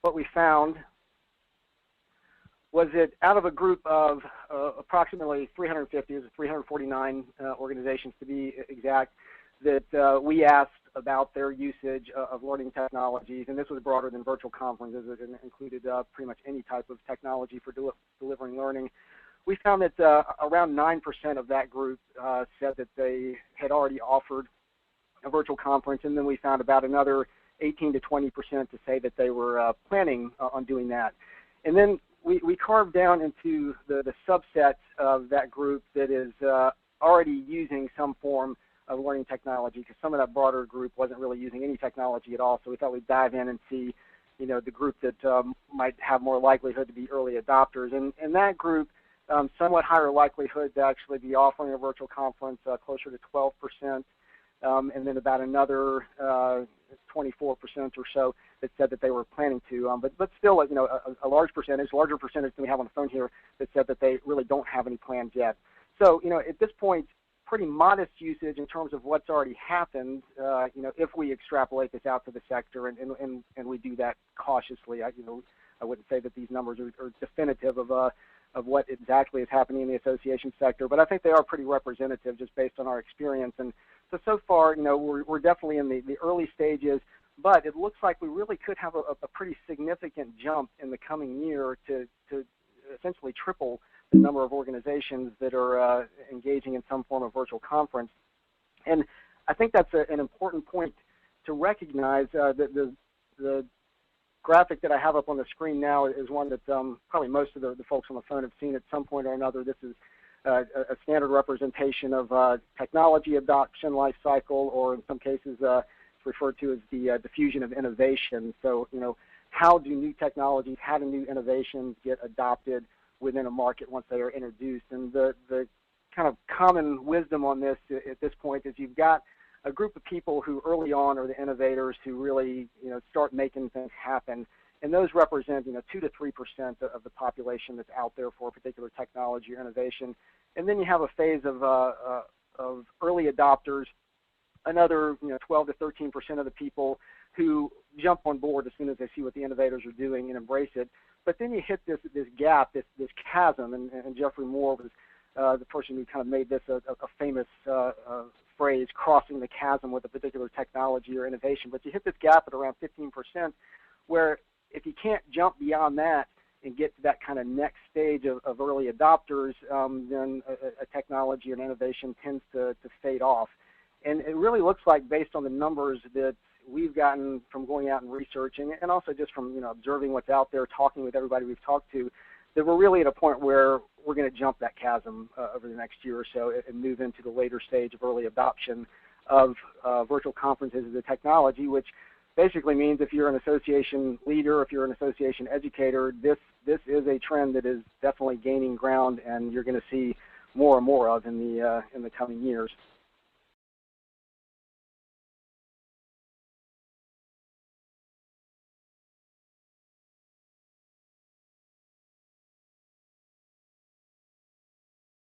what we found was that out of a group of approximately 350, 349 organizations to be exact, that we asked about their usage of learning technologies, and this was broader than virtual conferences. It included pretty much any type of technology for delivering learning. We found that around 9% of that group said that they had already offered a virtual conference, and then we found about another 18 to 20% to say that they were planning on doing that. And then we carved down into the subset of that group that is already using some form of learning technology, because some of that broader group wasn't really using any technology at all. So we thought we'd dive in and see, the group that might have more likelihood to be early adopters. And that group, somewhat higher likelihood to actually be offering a virtual conference, closer to 12%, and then about another 24% or so that said that they were planning to. But still, a large percentage, larger percentage than we have on the phone here, that said that they really don't have any plans yet. So, at this point, pretty modest usage in terms of what's already happened, if we extrapolate this out to the sector, and we do that cautiously. I wouldn't say that these numbers are definitive of what exactly is happening in the association sector, but I think they are pretty representative just based on our experience. And so far, we're definitely in the early stages, but it looks like we really could have a pretty significant jump in the coming year to essentially triple the number of organizations that are engaging in some form of virtual conference. And I think that's an important point to recognize. The graphic that I have up on the screen now is one that probably most of the folks on the phone have seen at some point or another. This is a standard representation of technology adoption life cycle, or in some cases it's referred to as the diffusion of innovation. So, how do new technologies, how do new innovations get adopted within a market once they are introduced? And the kind of common wisdom on this at this point is you've got a group of people who early on are the innovators who really, start making things happen. And those represent, 2 to 3% of the population that's out there for a particular technology or innovation. And then you have a phase of early adopters, another, 12 to 13% of the people who jump on board as soon as they see what the innovators are doing and embrace it. But then you hit this gap, this chasm, and Jeffrey Moore was the person who kind of made this a famous phrase, crossing the chasm with a particular technology or innovation. But you hit this gap at around 15%, where if you can't jump beyond that and get to that kind of next stage of early adopters, then a technology or innovation tends to fade off. And it really looks like, based on the numbers that we've gotten from going out and researching, and also just from observing what's out there, talking with everybody we've talked to, that we're really at a point where we're going to jump that chasm over the next year or so and move into the later stage of early adoption of virtual conferences as a technology, which basically means if you're an association leader, if you're an association educator, this is a trend that is definitely gaining ground, and you're going to see more and more of in the coming years.